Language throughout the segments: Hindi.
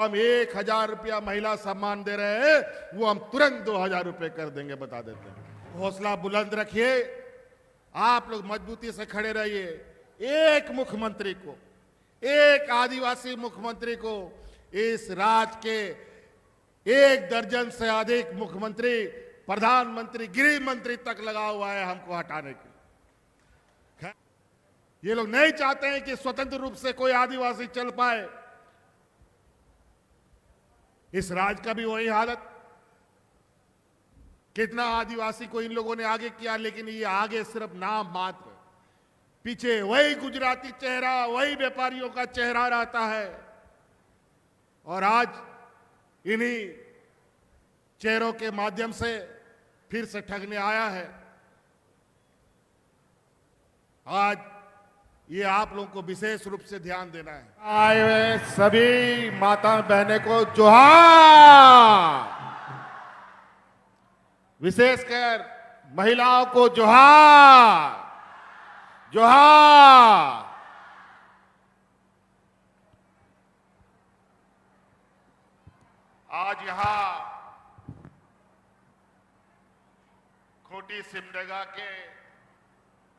हम 1,000 रुपया महिला सम्मान दे रहे हैं, वो हम तुरंत 2,000 रुपये कर देंगे, बता देते हैं। हौसला बुलंद रखिए, आप लोग मजबूती से खड़े रहिए। एक मुख्यमंत्री को, एक आदिवासी मुख्यमंत्री को, इस राज्य के 1 दर्जन से अधिक मुख्यमंत्री, प्रधानमंत्री, गृह मंत्री तक लगा हुआ है हमको हटाने के लिए। ये लोग नहीं चाहते हैं कि स्वतंत्र रूप से कोई आदिवासी चल पाए। इस राज्य का भी वही हालत। कितना आदिवासी को इन लोगों ने आगे किया, लेकिन ये आगे सिर्फ नाम मात्र। पीछे वही गुजराती चेहरा, वही व्यापारियों का चेहरा रहता है। और आज इन्हीं चेहरों के माध्यम से फिर से ठगने आया है। आज ये आप लोगों को विशेष रूप से ध्यान देना है। आए हुए सभी माता बहने को जोहार, विशेषकर महिलाओं को जोहार, जोहार। आज यहां खूंटी सिमडेगा के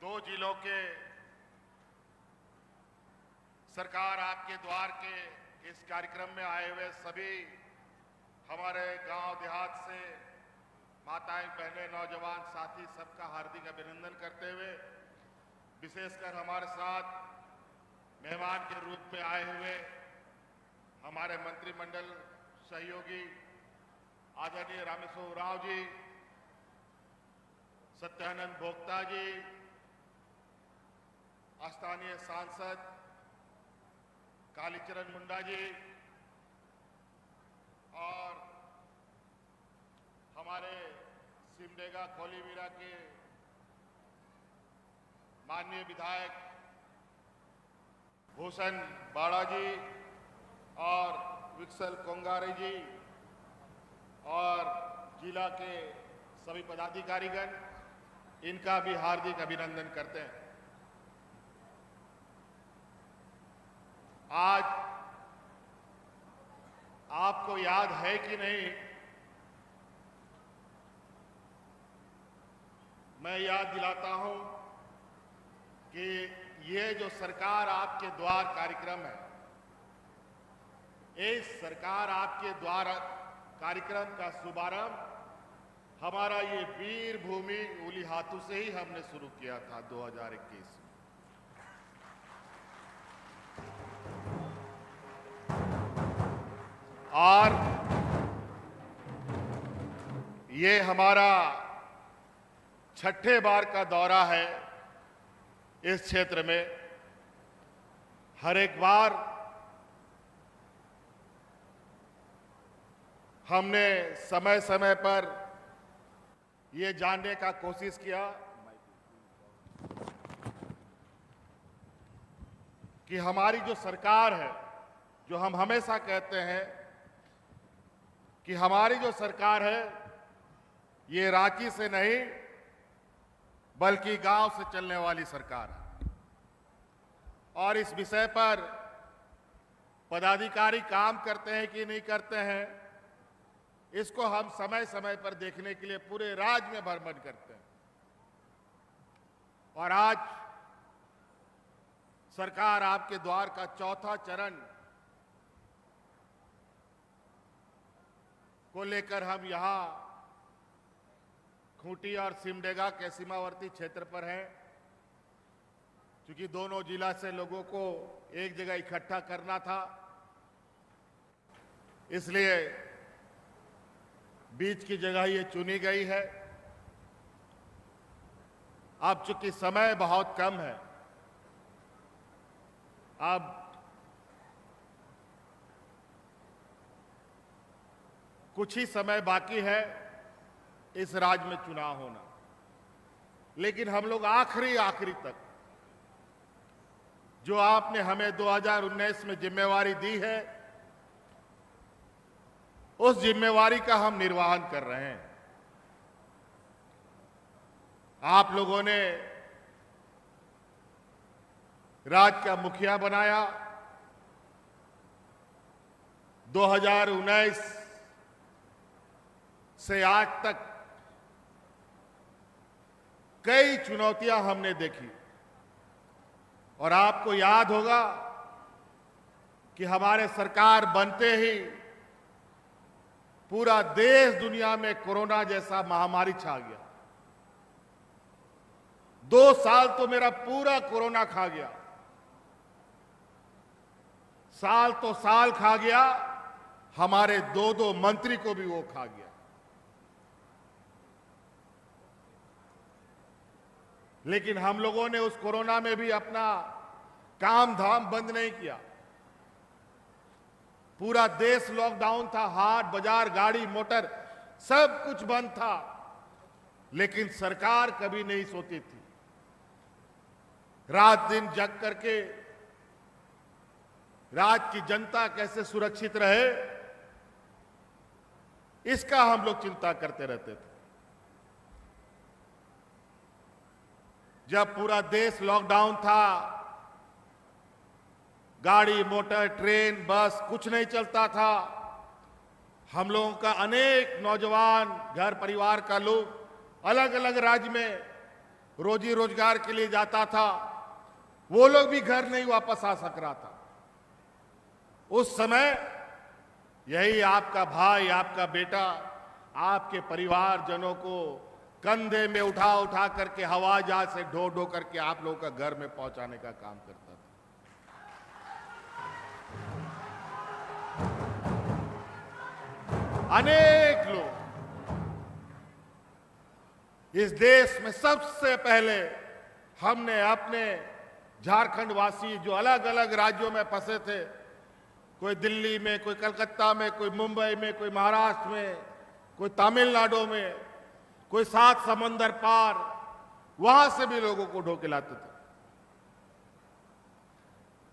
2 जिलों के सरकार आपके द्वार के इस कार्यक्रम में आए हुए सभी हमारे गांव देहात से माताएं, बहनें, नौजवान साथी सबका हार्दिक अभिनंदन करते हुए, विशेषकर हमारे साथ मेहमान के रूप में आए हुए हमारे मंत्रिमंडल सहयोगी आदरणीय रामेश्वर उरांव जी, सत्यानंद भोक्ता जी, स्थानीय सांसद कालीचरण मुंडा जी और हमारे सिमडेगा कोलीवीरा के माननीय विधायक भूषण बाड़ा जी और विक्सल कोंगारे जी और जिला के सभी पदाधिकारीगण, इनका भी हार्दिक अभिनंदन करते हैं। आज आपको याद है कि नहीं, मैं याद दिलाता हूं कि ये जो सरकार आपके द्वार कार्यक्रम है, इस सरकार आपके द्वार कार्यक्रम का शुभारंभ हमारा ये वीर भूमि उलीहातू से ही हमने शुरू किया था 2021 में। और ये हमारा 6ठे बार का दौरा है इस क्षेत्र में। हर एक बार हमने समय समय पर ये जानने का कोशिश किया कि हमारी जो सरकार है, जो हम हमेशा कहते हैं कि हमारी जो सरकार है ये रांची से नहीं बल्कि गांव से चलने वाली सरकार है। और इस विषय पर पदाधिकारी काम करते हैं कि नहीं करते हैं, इसको हम समय समय पर देखने के लिए पूरे राज्य में भ्रमण करते हैं। और आज सरकार आपके द्वार का 4था चरण को लेकर हम यहां खूंटी और सिमडेगा के सीमावर्ती क्षेत्र पर हैं। क्योंकि दोनों जिला से लोगों को एक जगह इकट्ठा करना था, इसलिए बीच की जगह ये चुनी गई है। अब चूंकि समय बहुत कम है, अब कुछ ही समय बाकी है इस राज्य में चुनाव होना, लेकिन हम लोग आखिरी तक जो आपने हमें 2019 में जिम्मेवारी दी है, उस जिम्मेवारी का हम निर्वहन कर रहे हैं। आप लोगों ने राज्य का मुखिया बनाया, 2019 से आज तक कई चुनौतियां हमने देखी और आपको याद होगा कि हमारे सरकार बनते ही पूरा देश दुनिया में कोरोना जैसा महामारी छा गया। 2 साल तो मेरा पूरा कोरोना खा गया, साल तो साल खा गया, हमारे 2 मंत्री को भी वो खा गया। लेकिन हम लोगों ने उस कोरोना में भी अपना काम धाम बंद नहीं किया। पूरा देश लॉकडाउन था, हाट बाजार गाड़ी मोटर सब कुछ बंद था, लेकिन सरकार कभी नहीं सोती थी। रात दिन जग करके राज्य की जनता कैसे सुरक्षित रहे, इसका हम लोग चिंता करते रहते थे। जब पूरा देश लॉकडाउन था, गाड़ी मोटर ट्रेन बस कुछ नहीं चलता था, हम लोगों का अनेक नौजवान घर परिवार का लोग अलग अलग राज्य में रोजी रोजगार के लिए जाता था, वो लोग भी घर नहीं वापस आ सक रहा था। उस समय यही आपका भाई, आपका बेटा, आपके परिवारजनों को कंधे में उठा उठा करके हवाई जहाज से ढो ढो करके आप लोगों का घर में पहुंचाने का काम करता था। अनेक लोग इस देश में सबसे पहले हमने अपने झारखंड वासी जो अलग अलग राज्यों में फंसे थे, कोई दिल्ली में, कोई कलकत्ता में, कोई मुंबई में, कोई महाराष्ट्र में, कोई तमिलनाडु में, कोई 7 समंदर पार, वहां से भी लोगों को ढो के लाते थे।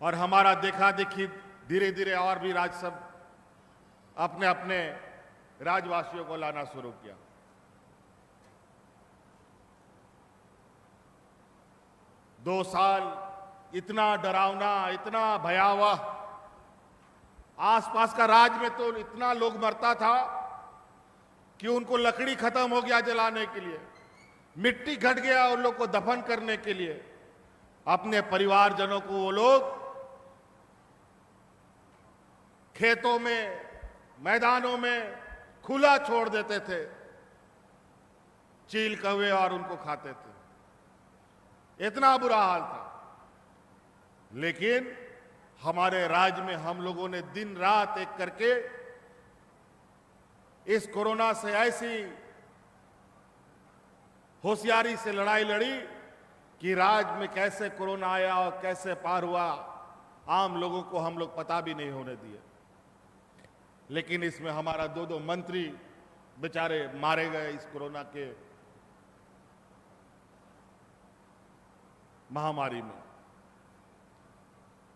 और हमारा देखा देखी धीरे धीरे और भी राज्य सब अपने अपने राज्यवासियों को लाना शुरू किया। दो साल इतना डरावना, इतना भयावह, आसपास का राज्य में तो इतना लोग मरता था कि उनको लकड़ी खत्म हो गया जलाने के लिए, मिट्टी घट गया उन लोग को दफन करने के लिए। अपने परिवारजनों को वो लोग खेतों में, मैदानों में खुला छोड़ देते थे, चील कौवे और उनको खाते थे। इतना बुरा हाल था। लेकिन हमारे राज्य में हम लोगों ने दिन रात एक करके इस कोरोना से ऐसी होशियारी से लड़ाई लड़ी कि राज्य में कैसे कोरोना आया और कैसे पार हुआ, आम लोगों को हम लोग पता भी नहीं होने दिए। लेकिन इसमें हमारा 2 मंत्री बेचारे मारे गए इस कोरोना के महामारी में।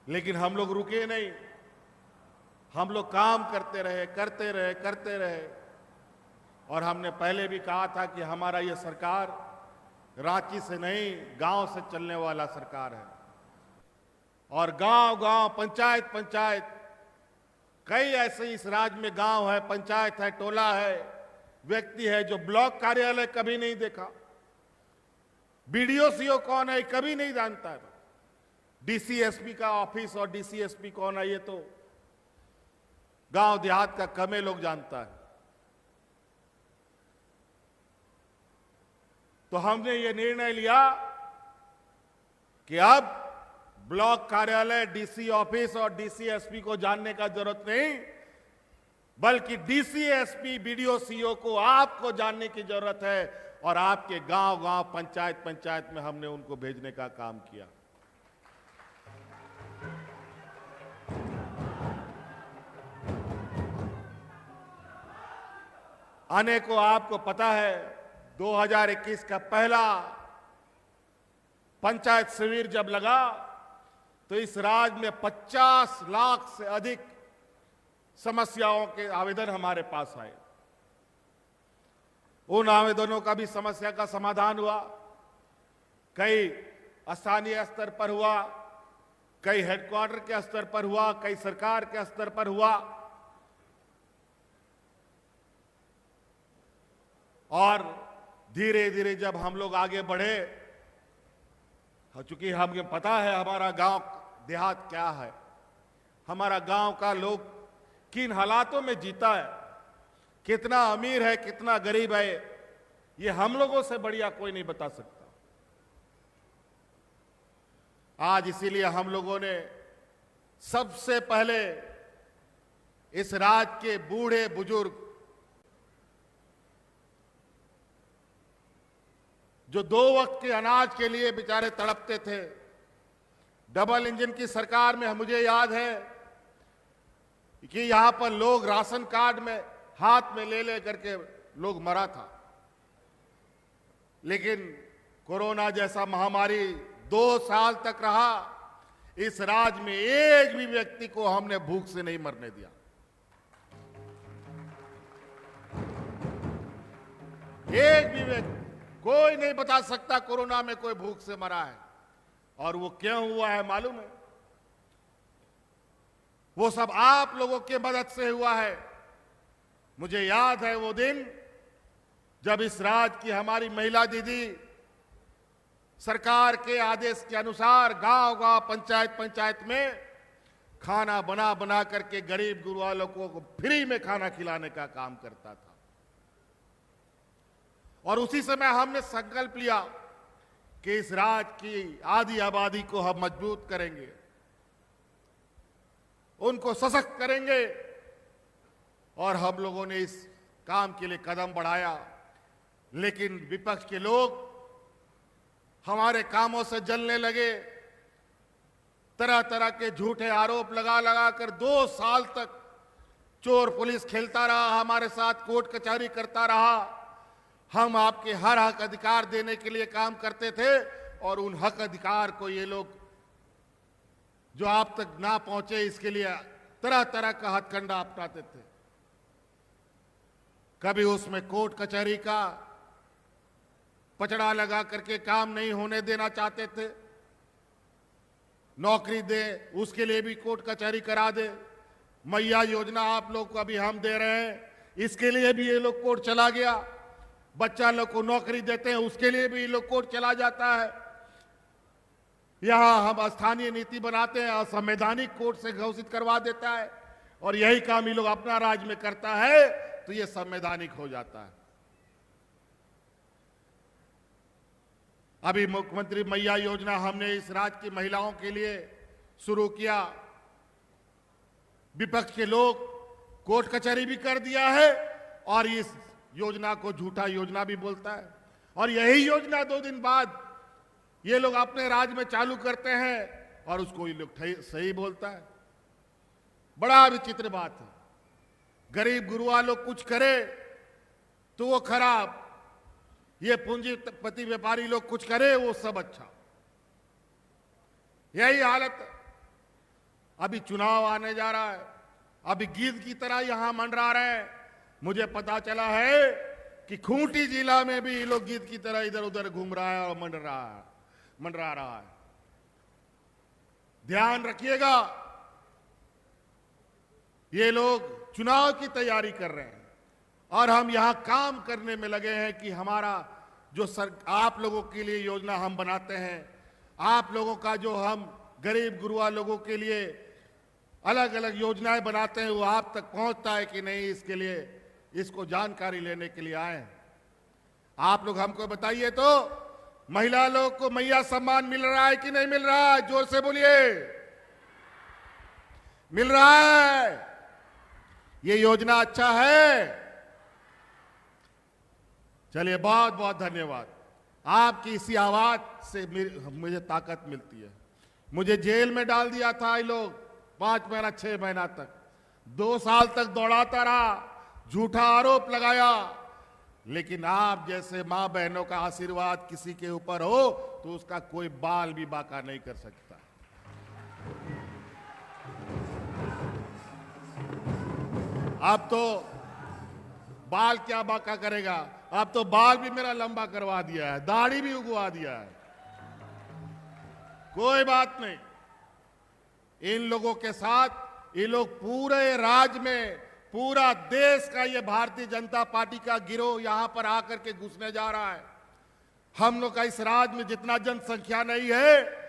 लेकिन हम लोग रुके नहीं, हम लोग काम करते रहे। और हमने पहले भी कहा था कि हमारा ये सरकार रांची से नहीं, गांव से चलने वाला सरकार है। और गांव-गांव, पंचायत कई ऐसे इस राज्य में गांव है, पंचायत है, टोला है, व्यक्ति है जो ब्लॉक कार्यालय कभी नहीं देखा, बीडीओ सीओ कौन है कभी नहीं जानता है, डीसीएसपी का ऑफिस और डीसीएसपी कौन है ये तो गांव देहात का कम लोग जानता है। तो हमने ये निर्णय लिया कि अब ब्लॉक कार्यालय, डीसी ऑफिस और डीसीएसपी को जानने का जरूरत नहीं, बल्कि डीसीएसपी, बीडीओ सीओ को आपको जानने की जरूरत है। और आपके गांव-गांव, पंचायत में हमने उनको भेजने का काम किया। आने को आपको पता है 2021 का पहला पंचायत शिविर जब लगा तो इस राज्य में 50 लाख से अधिक समस्याओं के आवेदन हमारे पास आए। उन आवेदनों का भी समस्या का समाधान हुआ, कई स्थानीय स्तर पर हुआ, कई हेडक्वार्टर के स्तर पर हुआ, कई सरकार के स्तर पर हुआ। और धीरे धीरे जब हम लोग आगे बढ़े, चूंकि हमें पता है हमारा गांव देहात क्या है, हमारा गांव का लोग किन हालातों में जीता है, कितना अमीर है कितना गरीब है, ये हम लोगों से बढ़िया कोई नहीं बता सकता। आज इसीलिए हम लोगों ने सबसे पहले इस राज्य के बूढ़े बुजुर्ग जो 2 वक्त के अनाज के लिए बेचारे तड़पते थे, डबल इंजन की सरकार में मुझे याद है कि यहां पर लोग राशन कार्ड में हाथ में ले ले करके लोग मरा था, लेकिन कोरोना जैसा महामारी 2 साल तक रहा, इस राज्य में एक भी व्यक्ति को हमने भूख से नहीं मरने दिया। एक भी व्यक्ति, कोई नहीं बता सकता कोरोना में कोई भूख से मरा है। और वो क्यों हुआ है मालूम है? वो सब आप लोगों के मदद से हुआ है। मुझे याद है वो दिन जब इस राज्य की हमारी महिला दीदी सरकार के आदेश के अनुसार गांव-गांव, पंचायत में खाना बना बना करके गरीब गुरबा लोगों को फ्री में खाना खिलाने का काम करता था। और उसी समय हमने संकल्प लिया कि इस राज्य की आधी आबादी को हम मजबूत करेंगे, उनको सशक्त करेंगे, और हम लोगों ने इस काम के लिए कदम बढ़ाया। लेकिन विपक्ष के लोग हमारे कामों से जलने लगे, तरह तरह के झूठे आरोप लगा लगा कर 2 साल तक चोर पुलिस खेलता रहा, हमारे साथ कोर्ट कचहरी करता रहा। हम आपके हर हक अधिकार देने के लिए काम करते थे, और उन हक अधिकार को ये लोग जो आप तक ना पहुंचे इसके लिए तरह तरह का हथकंडा अपनाते थे। कभी उसमें कोर्ट कचहरी का पचड़ा लगा करके काम नहीं होने देना चाहते थे, नौकरी दे उसके लिए भी कोर्ट कचहरी करा दे, मैया योजना आप लोग को अभी हम दे रहे हैं इसके लिए भी ये लोग कोर्ट चला गया, बच्चा लोग को नौकरी देते हैं उसके लिए भी ये लोग कोर्ट चला जाता है। यहां हम स्थानीय नीति बनाते हैं, असंवैधानिक कोर्ट से घोषित करवा देता है, और यही काम ये लोग अपना राज्य में करता है तो ये संवैधानिक हो जाता है। अभी मुख्यमंत्री मैया योजना हमने इस राज्य की महिलाओं के लिए शुरू किया। विपक्ष के लोग कोर्ट कचहरी भी कर दिया है और इस योजना को झूठा योजना भी बोलता है, और यही योजना 2 दिन बाद ये लोग अपने राज्य में चालू करते हैं और उसको ये लोग सही बोलता है। बड़ा विचित्र बात है। गरीब गुरुआ लोग कुछ करे तो वो खराब, ये पूंजीपति व्यापारी लोग कुछ करे वो सब अच्छा। यही हालत है। अभी चुनाव आने जा रहा है, अभी गिद्ध की तरह यहां मंडरा रहे हैं। मुझे पता चला है कि खूंटी जिला में भी ये लोग गिद्ध की तरह इधर उधर घूम रहा है और मंडरा रहा है। ध्यान रखिएगा, ये लोग चुनाव की तैयारी कर रहे हैं और हम यहां काम करने में लगे हैं कि हमारा जो आप लोगों के लिए योजना हम बनाते हैं, आप लोगों का जो हम गरीब गुरुआ लोगों के लिए अलग अलग योजनाएं बनाते हैं वो आप तक पहुंचता है कि नहीं, इसके लिए इसको जानकारी लेने के लिए आए हैं। आप लोग हमको बताइए तो, महिला लोग को मैया सम्मान मिल रहा है कि नहीं मिल रहा है? जोर से बोलिए। मिल रहा है? ये योजना अच्छा है? चलिए, बहुत बहुत धन्यवाद। आपकी इसी आवाज से मुझे ताकत मिलती है। मुझे जेल में डाल दिया था ये लोग 5 महीना 6 महीना तक, 2 साल तक दौड़ाता रहा, झूठा आरोप लगाया, लेकिन आप जैसे मां बहनों का आशीर्वाद किसी के ऊपर हो तो उसका कोई बाल भी बांका नहीं कर सकता। अब तो बाल क्या बांका करेगा, अब तो बाल भी मेरा लंबा करवा दिया है, दाढ़ी भी उगवा दिया है। कोई बात नहीं, इन लोगों के साथ ये लोग पूरे राज्य में पूरा देश का ये भारतीय जनता पार्टी का गिरोह यहां पर आकर के घुसने जा रहा है। हम लोग का इस राज्य में जितना जनसंख्या नहीं है,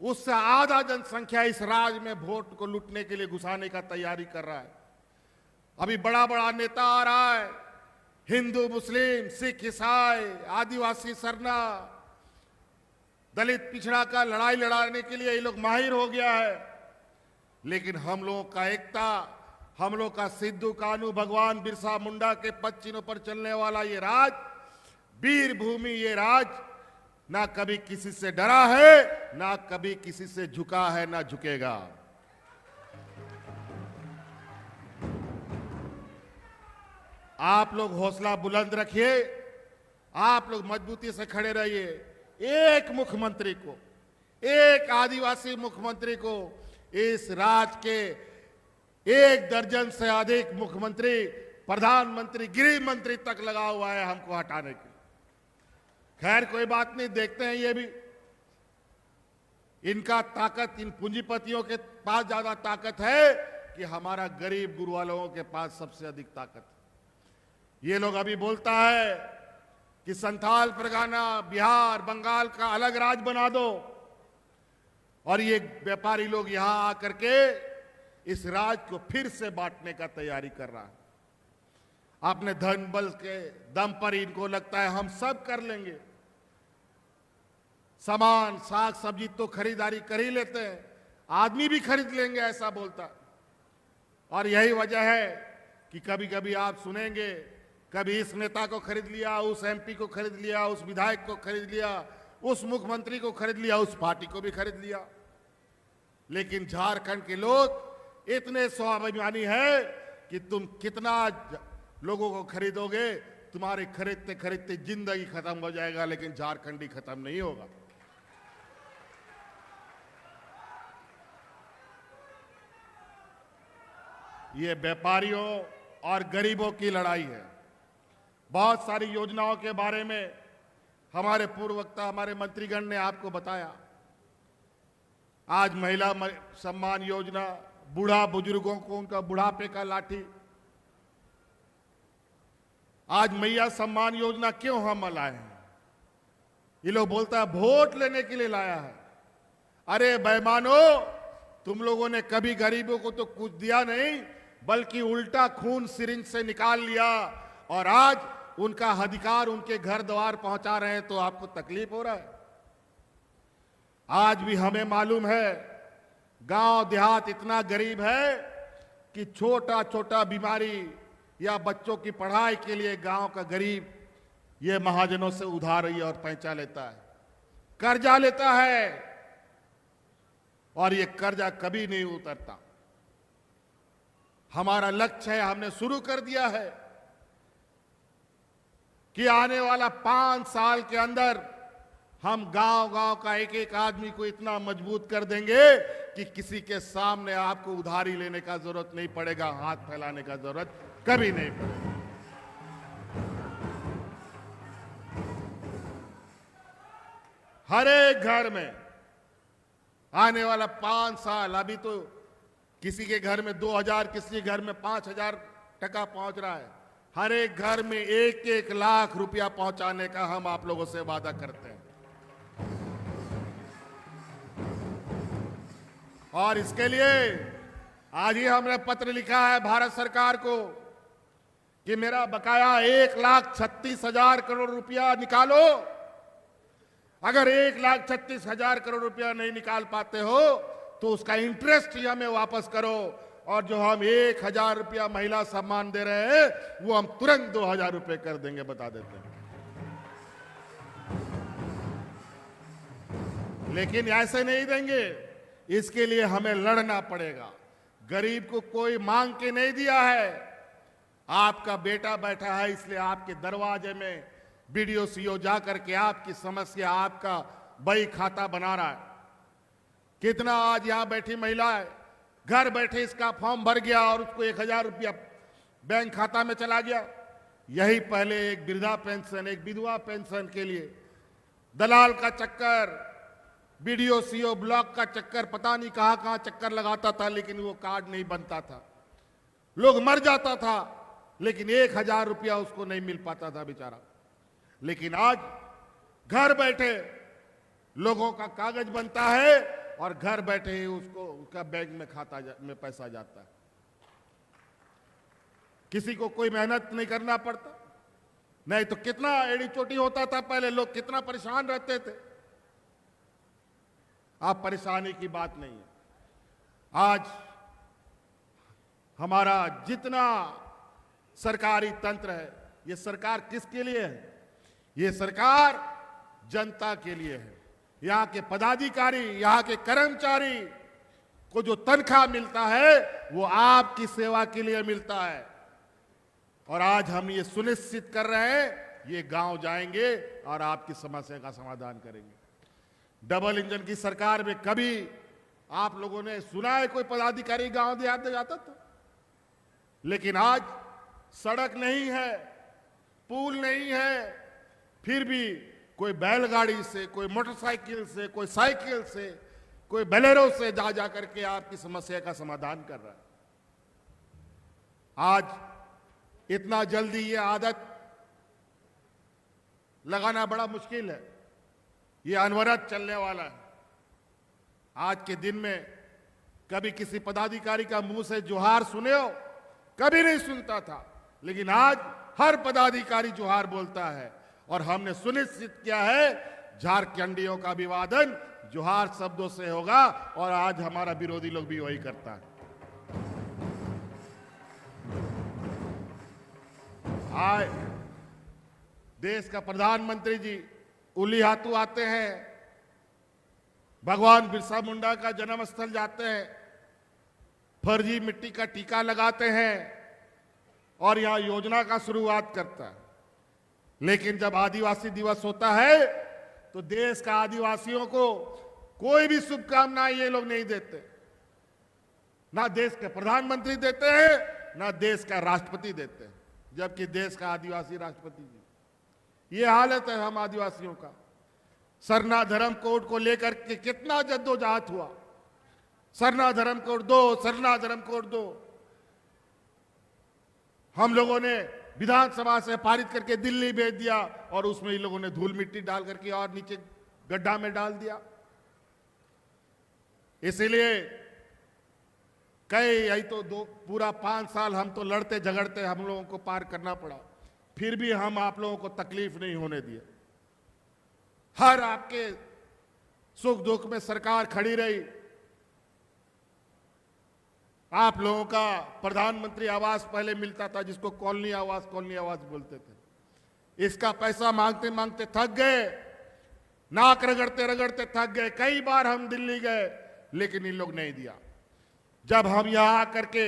उससे आधा जनसंख्या इस राज्य में वोट को लूटने के लिए घुसाने का तैयारी कर रहा है। अभी बड़ा बड़ा नेता आ रहा है, हिंदू, मुस्लिम, सिख, ईसाई, आदिवासी, सरना, दलित, पिछड़ा का लड़ाई लड़ाने के लिए ये लोग माहिर हो गया है। लेकिन हम लोगों का एकता, हम लोग का सिद्धू कानू, भगवान बिरसा मुंडा के पद चिन्हों पर चलने वाला ये राज, वीर भूमि, ये राज ना कभी किसी से डरा है, ना कभी किसी से झुका है, ना झुकेगा। आप लोग हौसला बुलंद रखिए, आप लोग मजबूती से खड़े रहिए। एक मुख्यमंत्री को, एक आदिवासी मुख्यमंत्री को इस राज्य के 1 दर्जन से अधिक मुख्यमंत्री, प्रधानमंत्री, गृह मंत्री तक लगा हुआ है हमको हटाने के लिए। खैर कोई बात नहीं, देखते हैं ये भी। इनका ताकत, इन पूंजीपतियों के पास ज्यादा ताकत है कि हमारा गरीब गुरुआ लोगों के पास सबसे अधिक ताकत है। ये लोग अभी बोलता है कि संथाल परगना, बिहार, बंगाल का अलग राज्य बना दो, और ये व्यापारी लोग यहां आकर के इस राज्य को फिर से बांटने का तैयारी कर रहा है। अपने धन बल के दम पर इनको लगता है हम सब कर लेंगे। सामान, साग सब्जी तो खरीदारी कर ही लेते हैं, आदमी भी खरीद लेंगे, ऐसा बोलता। और यही वजह है कि कभी कभी आप सुनेंगे, कभी इस नेता को खरीद लिया, उस एमपी को खरीद लिया, उस विधायक को खरीद लिया, उस मुख्यमंत्री को खरीद लिया, उस पार्टी को भी खरीद लिया। लेकिन झारखंड के लोग इतने स्वाभिमानी है कि तुम कितना लोगों को खरीदोगे, तुम्हारे खरीदते खरीदते जिंदगी खत्म हो जाएगा, लेकिन झारखंडी खत्म नहीं होगा। ये व्यापारियों और गरीबों की लड़ाई है। बहुत सारी योजनाओं के बारे में हमारे पूर्व वक्ता, हमारे मंत्रीगण ने आपको बताया। आज महिला सम्मान योजना, बूढ़ा बुजुर्गों को उनका बुढ़ापे का लाठी। आज मैया सम्मान योजना क्यों हम लाए हैं? ये लोग बोलता है वोट लेने के लिए लाया है। अरे बेईमानो, तुम लोगों ने कभी गरीबों को तो कुछ दिया नहीं, बल्कि उल्टा खून सिरिंज से निकाल लिया, और आज उनका अधिकार उनके घर द्वार पहुंचा रहे हैं, तो आपको तकलीफ हो रहा है। आज भी हमें मालूम है, गांव देहात इतना गरीब है कि छोटा छोटा बीमारी या बच्चों की पढ़ाई के लिए गांव का गरीब ये महाजनों से उधार और पैंचा लेता है, कर्जा लेता है, और ये कर्जा कभी नहीं उतरता। हमारा लक्ष्य है, हमने शुरू कर दिया है कि आने वाला 5 साल के अंदर हम गांव गांव का एक एक आदमी को इतना मजबूत कर देंगे कि किसी के सामने आपको उधारी लेने का जरूरत नहीं पड़ेगा, हाथ फैलाने का जरूरत कभी नहीं पड़ेगा। हर एक घर में आने वाला 5 साल, अभी तो किसी के घर में 2000, किसी के घर में 5000 टका पहुंच रहा है। हर एक घर में 1-1 लाख रुपया पहुंचाने का हम आप लोगों से वादा करते हैं। और इसके लिए आज ही हमने पत्र लिखा है भारत सरकार को कि मेरा बकाया 1,36,000 करोड़ रुपया निकालो। अगर 1,36,000 करोड़ रुपया नहीं निकाल पाते हो तो उसका इंटरेस्ट ही हमें वापस करो, और जो हम 1,000 रुपया महिला सम्मान दे रहे हैं वो हम तुरंत 2,000 रुपये कर देंगे, बता देते हैं। लेकिन ऐसे नहीं देंगे, इसके लिए हमें लड़ना पड़ेगा। गरीब को कोई मांग के नहीं दिया है। आपका बेटा बैठा है, इसलिए आपके दरवाजे में बीडीओ सीओ जाकर के आपकी समस्या, आपका बही खाता बना रहा है। कितना आज यहां बैठी महिला है, घर बैठे इसका फॉर्म भर गया और उसको 1,000 रुपया बैंक खाता में चला गया। यही पहले एक वृद्धा पेंशन, एक विधवा पेंशन के लिए दलाल का चक्कर, बीडीओ सीओ ब्लॉक का चक्कर, पता नहीं कहां कहां चक्कर लगाता था, लेकिन वो कार्ड नहीं बनता था। लोग मर जाता था, लेकिन 1,000 रुपया उसको नहीं मिल पाता था बेचारा। लेकिन आज घर बैठे लोगों का कागज बनता है और घर बैठे ही उसको उसका बैंक में में पैसा जाता है। किसी को कोई मेहनत नहीं करना पड़ता। नहीं तो कितना एड़ी चोटी होता था पहले, लोग कितना परेशान रहते थे। आप परेशानी की बात नहीं है। आज हमारा जितना सरकारी तंत्र है, ये सरकार किसके लिए है? ये सरकार जनता के लिए है। यहां के पदाधिकारी, यहां के कर्मचारी को जो तनख्वाह मिलता है वो आपकी सेवा के लिए मिलता है। और आज हम ये सुनिश्चित कर रहे हैं, ये गांव जाएंगे और आपकी समस्या का समाधान करेंगे। डबल इंजन की सरकार में कभी आप लोगों ने सुना है कोई पदाधिकारी गांव देहात में जाता था? लेकिन आज सड़क नहीं है, पुल नहीं है, फिर भी कोई बैलगाड़ी से, कोई मोटरसाइकिल से, कोई साइकिल से, कोई बोलेरो से जा जा करके आपकी समस्या का समाधान कर रहा है। आज इतना जल्दी ये आदत लगाना बड़ा मुश्किल है। ये अनवरत चलने वाला है। आज के दिन में कभी किसी पदाधिकारी का मुंह से जोहार सुने हो? कभी नहीं सुनता था, लेकिन आज हर पदाधिकारी जोहार बोलता है। और हमने सुनिश्चित किया है झारखंडियों का अभिवादन जोहार शब्दों से होगा, और आज हमारा विरोधी लोग भी वही करता है। आज देश का प्रधानमंत्री जी उलिहातू आते हैं, भगवान बिरसा मुंडा का जन्म स्थल जाते हैं, फर्जी मिट्टी का टीका लगाते हैं और यहां योजना का शुरुआत करता है। लेकिन जब आदिवासी दिवस होता है तो देश का आदिवासियों को कोई भी शुभकामनाएं ये लोग नहीं देते। ना देश के प्रधानमंत्री देते हैं, ना देश का राष्ट्रपति देते हैं, जबकि देश का आदिवासी राष्ट्रपति जी। ये हालत है हम आदिवासियों का। सरना धर्म कोड को लेकर के कितना जद्दोजहद हुआ। सरना धर्म कोड दो, सरना धर्म कोड दो। हम लोगों ने विधानसभा से पारित करके दिल्ली भेज दिया और उसमें इन लोगों ने धूल मिट्टी डाल करके और नीचे गड्ढा में डाल दिया। इसीलिए यही तो पूरा 5 साल हम तो लड़ते झगड़ते हम लोगों को पार करना पड़ा, फिर भी हम आप लोगों को तकलीफ नहीं होने दिए। हर आपके सुख दुख में सरकार खड़ी रही। आप लोगों का प्रधानमंत्री आवास पहले मिलता था, जिसको कॉलोनी आवास बोलते थे। इसका पैसा मांगते मांगते थक गए, नाक रगड़ते रगड़ते थक गए। कई बार हम दिल्ली गए, लेकिन इन लोग नहीं दिया। जब हम यहां आकर के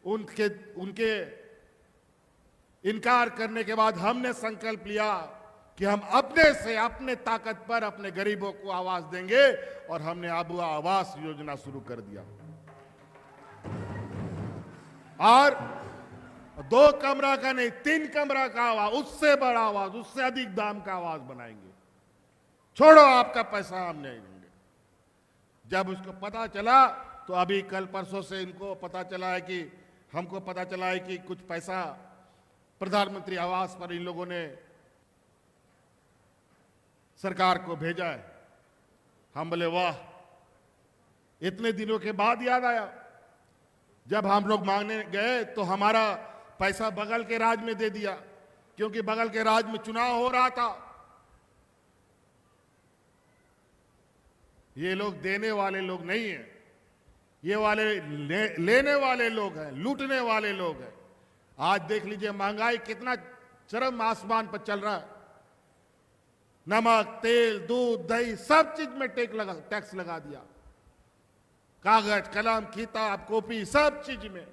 उनके इनकार करने के बाद हमने संकल्प लिया कि हम अपने से, अपने ताकत पर अपने गरीबों को आवास देंगे, और हमने अब आवास योजना शुरू कर दिया। और 2 कमरा का नहीं, 3 कमरा का आवास, उससे बड़ा आवास, उससे अधिक दाम का आवास बनाएंगे। छोड़ो आपका पैसा हम नहीं देंगे। जब उसको पता चला, तो अभी कल परसों से इनको पता चला है कि हमको पता चला है कि कुछ पैसा प्रधानमंत्री आवास पर इन लोगों ने सरकार को भेजा है। हम बोले वाह, इतने दिनों के बाद याद आया। जब हम लोग मांगने गए तो हमारा पैसा बगल के राज्य में दे दिया, क्योंकि बगल के राज्य में चुनाव हो रहा था। ये लोग देने वाले लोग नहीं हैं, ये वाले लेने वाले लोग हैं, लूटने वाले लोग हैं। आज देख लीजिए महंगाई कितना चरम आसमान पर चल रहा है। नमक, तेल, दूध, दही, सब चीज में टैक्स लगा दिया। कागज, कलम, किताब, कॉपी, सब चीज में।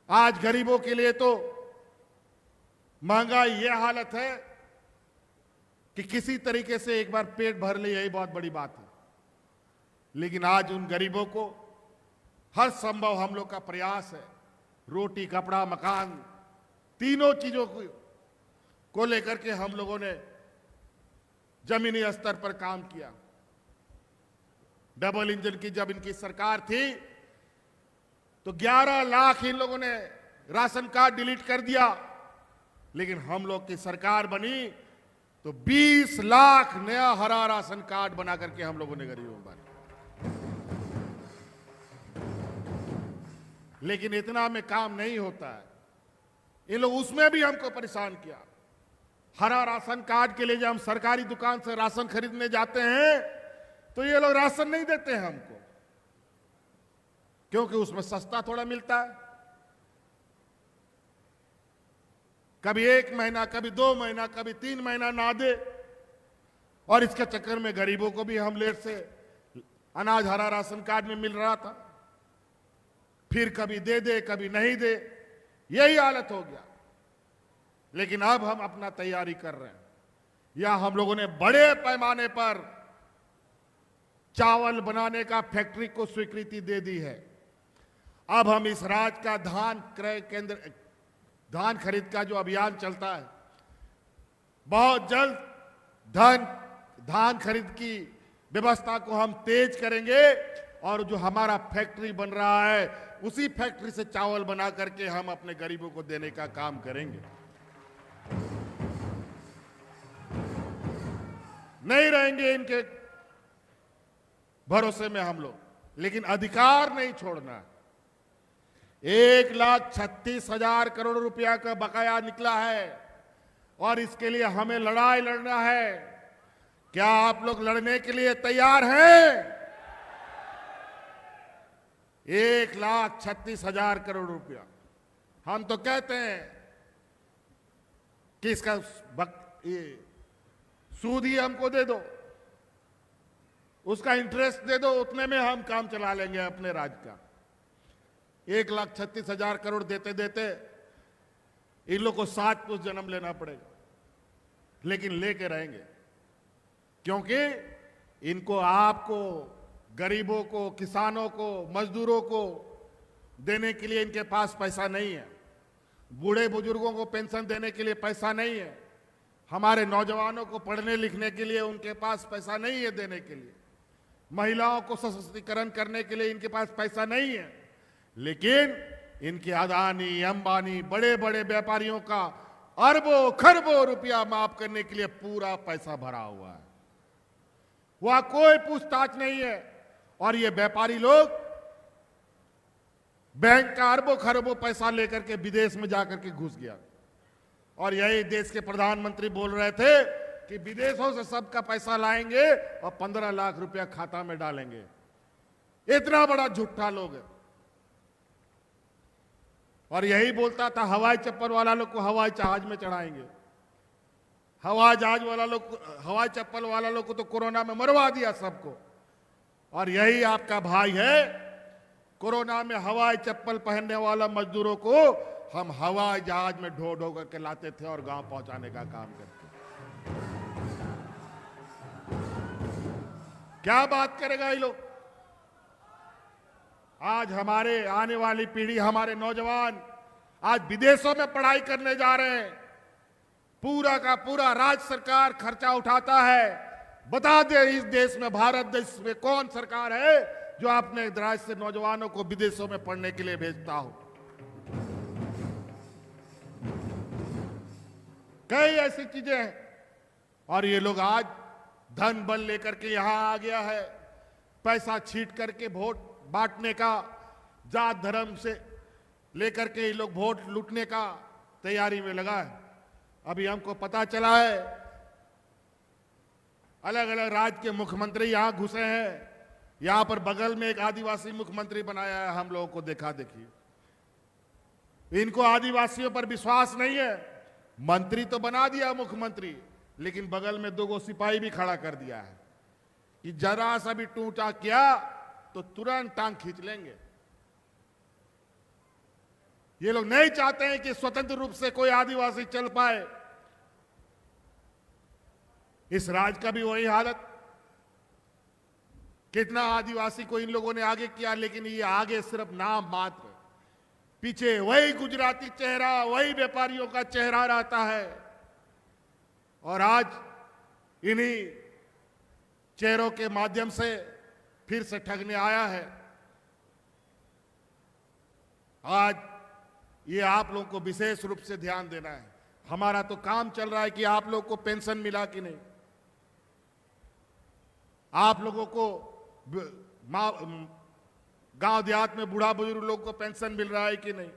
आज गरीबों के लिए तो महंगाई ये हालत है कि किसी तरीके से एक बार पेट भर ले, यही बहुत बड़ी बात है। लेकिन आज उन गरीबों को हर संभव हम लोग का प्रयास है। रोटी, कपड़ा, मकान, तीनों चीजों को लेकर के हम लोगों ने जमीनी स्तर पर काम किया। डबल इंजन की जब इनकी सरकार थी तो 11 लाख इन लोगों ने राशन कार्ड डिलीट कर दिया। लेकिन हम लोग की सरकार बनी तो 20 लाख नया हरा राशन कार्ड बना करके हम लोगों ने गरीबों को बांटा। लेकिन इतना में काम नहीं होता है, ये लोग उसमें भी हमको परेशान किया। हरा राशन कार्ड के लिए जब हम सरकारी दुकान से राशन खरीदने जाते हैं तो ये लोग राशन नहीं देते हैं हमको, क्योंकि उसमें सस्ता थोड़ा मिलता है। कभी 1 महीना, कभी 2 महीना, कभी 3 महीना ना दे, और इसके चक्कर में गरीबों को भी हम लेट से अनाज हरा राशन कार्ड में मिल रहा था। फिर कभी दे कभी नहीं दे, यही हालत हो गया। लेकिन अब हम अपना तैयारी कर रहे हैं। या हम लोगों ने बड़े पैमाने पर चावल बनाने का फैक्ट्री को स्वीकृति दे दी है। अब हम इस राज्य का धान क्रय केंद्र, धान खरीद का जो अभियान चलता है, बहुत जल्द धान खरीद की व्यवस्था को हम तेज करेंगे, और जो हमारा फैक्ट्री बन रहा है उसी फैक्ट्री से चावल बना करके हम अपने गरीबों को देने का काम करेंगे। नहीं रहेंगे इनके भरोसे में हम लोग, लेकिन अधिकार नहीं छोड़ना। 1,36,000 करोड़ रुपया का बकाया निकला है और इसके लिए हमें लड़ाई लड़ना है। क्या आप लोग लड़ने के लिए तैयार हैं? 1,36,000 करोड़ रुपया हम तो कहते हैं कि इसका सूद ही हमको दे दो, उसका इंटरेस्ट दे दो, उतने में हम काम चला लेंगे अपने राज्य का। 1,36,000 करोड़ देते देते इन लोग को 7 पुरुष जन्म लेना पड़ेगा, लेकिन लेके रहेंगे, क्योंकि इनको, आपको, गरीबों को, किसानों को, मजदूरों को देने के लिए इनके पास पैसा नहीं है। बूढ़े बुजुर्गों को पेंशन देने के लिए पैसा नहीं है। हमारे नौजवानों को पढ़ने लिखने के लिए उनके पास पैसा नहीं है देने के लिए। महिलाओं को सशक्तिकरण करने के लिए इनके पास पैसा नहीं है। लेकिन इनके अदानी, अंबानी, बड़े बड़े व्यापारियों का अरबों खरबों रुपया माफ करने के लिए पूरा पैसा भरा हुआ है, वहां कोई पूछताछ नहीं है। और ये व्यापारी लोग बैंक का अरबों खरबों पैसा लेकर के विदेश में जाकर के घुस गया। और यही देश के प्रधानमंत्री बोल रहे थे कि विदेशों से सबका पैसा लाएंगे और 15 लाख रुपया खाता में डालेंगे। इतना बड़ा झूठा लोग है। और यही बोलता था हवाई चप्पल वाला लोग को हवाई जहाज में चढ़ाएंगे। हवाई जहाज वाला लोग, हवाई चप्पल वाला लोग को तो कोरोना में मरवा दिया सबको। और यही आपका भाई है, कोरोना में हवाई चप्पल पहनने वाला मजदूरों को हम हवाई जहाज में ढो ढो करके लाते थे और गांव पहुंचाने का काम करते। क्या बात करेगा ये लोग? आज हमारे आने वाली पीढ़ी, हमारे नौजवान आज विदेशों में पढ़ाई करने जा रहे हैं। पूरा का पूरा राज्य सरकार खर्चा उठाता है। बता दे इस देश में, भारत देश में कौन सरकार है जो अपने राज्य से नौजवानों को विदेशों में पढ़ने के लिए भेजता हो? कई ऐसी चीजें हैं। और ये लोग आज धन बल लेकर के यहां आ गया है, पैसा छीट करके वोट बांटने का, जात धर्म से लेकर के ये लोग वोट लूटने का तैयारी में लगा है। अभी हमको पता चला है अलग अलग राज्य के मुख्यमंत्री यहां घुसे हैं। यहां पर बगल में एक आदिवासी मुख्यमंत्री बनाया है, हम लोगों को देखा देखी। इनको आदिवासियों पर विश्वास नहीं है। मंत्री तो बना दिया मुख्यमंत्री, लेकिन बगल में 2 सिपाही भी खड़ा कर दिया है कि जरा सा भी टूटा किया तो तुरंत टांग खींच लेंगे। ये लोग नहीं चाहते हैं कि स्वतंत्र रूप से कोई आदिवासी चल पाए। इस राज्य का भी वही हालत। कितना आदिवासी को इन लोगों ने आगे किया, लेकिन ये आगे सिर्फ नाम मात्र, पीछे वही गुजराती चेहरा, वही व्यापारियों का चेहरा रहता है। और आज इन्हीं चेहरों के माध्यम से फिर से ठगने आया है। आज ये आप लोगों को विशेष रूप से ध्यान देना है। हमारा तो काम चल रहा है कि आप लोगों को पेंशन मिला कि नहीं, आप लोगों को गांव देहात में बूढ़ा बुजुर्ग लोग को पेंशन मिल रहा है कि नहीं,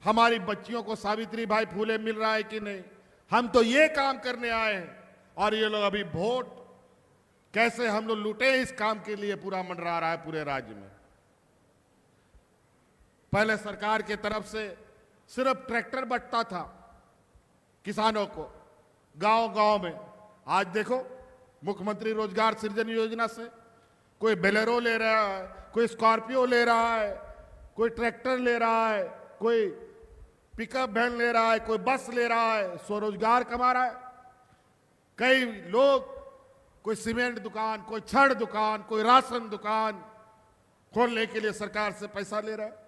हमारी बच्चियों को सावित्री बाई फुले मिल रहा है कि नहीं। हम तो ये काम करने आए हैं और ये लोग अभी वोट कैसे हम लोग लूटे इस काम के लिए पूरा मंडरा रहा है पूरे राज्य में। पहले सरकार की तरफ से सिर्फ ट्रैक्टर बंटता था किसानों को गांव गांव में। आज देखो मुख्यमंत्री रोजगार सृजन योजना से कोई बेलेरो ले रहा है, कोई स्कॉर्पियो ले रहा है, कोई ट्रैक्टर ले रहा है, कोई पिकअप वैन ले रहा है, कोई बस ले रहा है, स्वरोजगार कमा रहा है। कई लोग कोई सीमेंट दुकान, कोई छड़ दुकान, कोई राशन दुकान खोलने के लिए सरकार से पैसा ले रहा है।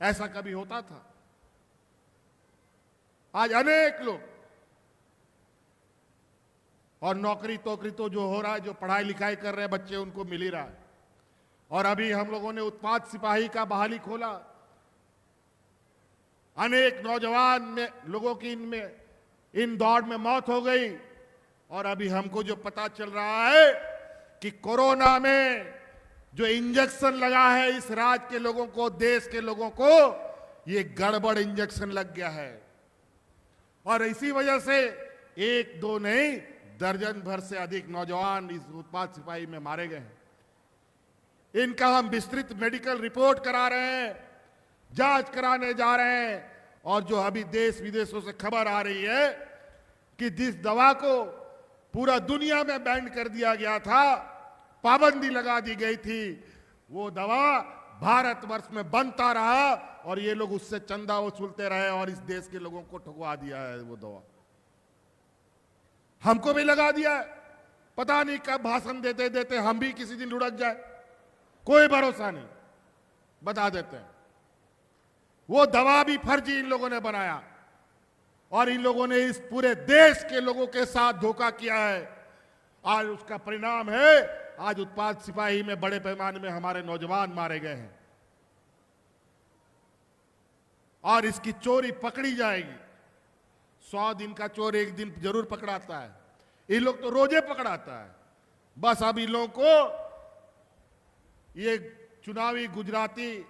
ऐसा कभी होता था? आज अनेक लोग, और नौकरी तोकरी तो जो हो रहा है, जो पढ़ाई लिखाई कर रहे हैं बच्चे उनको मिल ही रहा है। और अभी हम लोगों ने उत्पाद सिपाही का बहाली खोला, अनेक नौजवान में लोगों की इन दौड़ में मौत हो गई। और अभी हमको जो पता चल रहा है कि कोरोना में जो इंजेक्शन लगा है इस राज्य के लोगों को, देश के लोगों को, ये गड़बड़ इंजेक्शन लग गया है। और इसी वजह से एक दो नहीं, दर्जन भर से अधिक नौजवान इस उत्पाद सिपाही में मारे गए हैं। इनका हम विस्तृत मेडिकल रिपोर्ट करा रहे हैं, जांच कराने जा रहे हैं। और जो अभी देश विदेशों से खबर आ रही है कि जिस दवा को पूरा दुनिया में बैन कर दिया गया था, पाबंदी लगा दी गई थी, वो दवा भारतवर्ष में बनता रहा और ये लोग उससे चंदा वसूलते रहे और इस देश के लोगों को ठगवा दिया है। वो दवा हमको भी लगा दिया है, पता नहीं कब भाषण देते देते हम भी किसी दिन लुढ़क जाए, कोई भरोसा नहीं। बता देते हैं वो दवा भी फर्जी इन लोगों ने बनाया और इन लोगों ने इस पूरे देश के लोगों के साथ धोखा किया है। आज उसका परिणाम है, आज उत्पाद सिपाही में बड़े पैमाने में हमारे नौजवान मारे गए हैं और इसकी चोरी पकड़ी जाएगी। 100 दिन का चोर एक दिन जरूर पकड़ाता है, इन लोग तो रोजे पकड़ाता है। बस अब इन लोगों को ये चुनावी गुजराती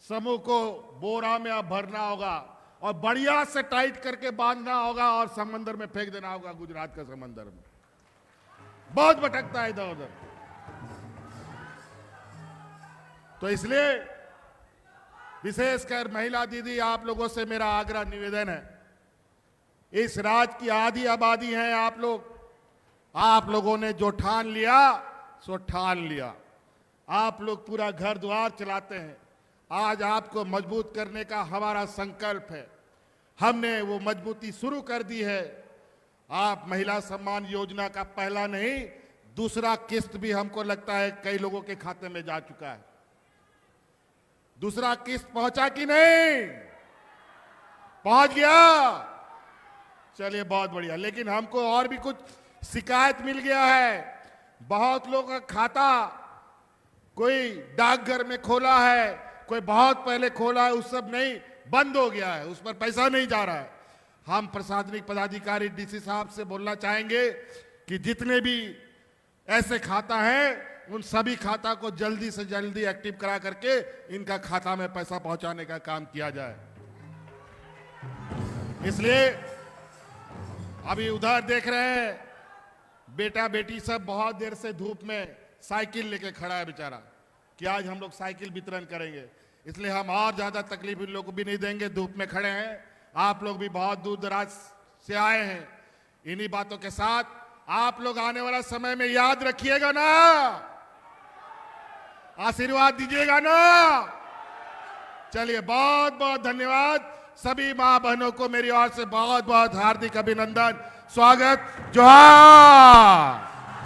समूह को बोरा में अब भरना होगा और बढ़िया से टाइट करके बांधना होगा और समंदर में फेंक देना होगा, गुजरात का समंदर में। बहुत भटकता है इधर उधर। तो इसलिए विशेषकर महिला दीदी, आप लोगों से मेरा आग्रह निवेदन है, इस राज्य की आधी आबादी है आप लोग। आप लोगों ने जो ठान लिया सो ठान लिया। आप लोग पूरा घर द्वार चलाते हैं। आज आपको मजबूत करने का हमारा संकल्प है, हमने वो मजबूती शुरू कर दी है। आप महिला सम्मान योजना का पहला नहीं, दूसरा किस्त भी हमको लगता है कई लोगों के खाते में जा चुका है। दूसरा किस्त पहुंचा कि नहीं? पहुंच गया, चलिए बहुत बढ़िया। लेकिन हमको और भी कुछ शिकायत मिल गया है। बहुत लोगों का खाता कोई डाकघर में खोला है, कोई बहुत पहले खोला है, उस सब नहीं, बंद हो गया है, उस पर पैसा नहीं जा रहा है। हम प्रशासनिक पदाधिकारी डीसी साहब से बोलना चाहेंगे कि जितने भी ऐसे खाता हैं उन सभी खाता को जल्दी से जल्दी एक्टिव करा करके इनका खाता में पैसा पहुंचाने का काम किया जाए। इसलिए अभी उधर देख रहे हैं बेटा बेटी सब बहुत देर से धूप में साइकिल लेके खड़ा है बेचारा कि आज हम लोग साइकिल वितरण करेंगे। इसलिए हम और ज्यादा तकलीफ इन लोगों को भी नहीं देंगे, धूप में खड़े हैं। आप लोग भी बहुत दूर दराज से आए हैं। इन्हीं बातों के साथ आप लोग आने वाला समय में याद रखिएगा ना, आशीर्वाद दीजिएगा ना। चलिए बहुत बहुत धन्यवाद। सभी मां बहनों को मेरी ओर से बहुत बहुत हार्दिक अभिनंदन, स्वागत, जोहार।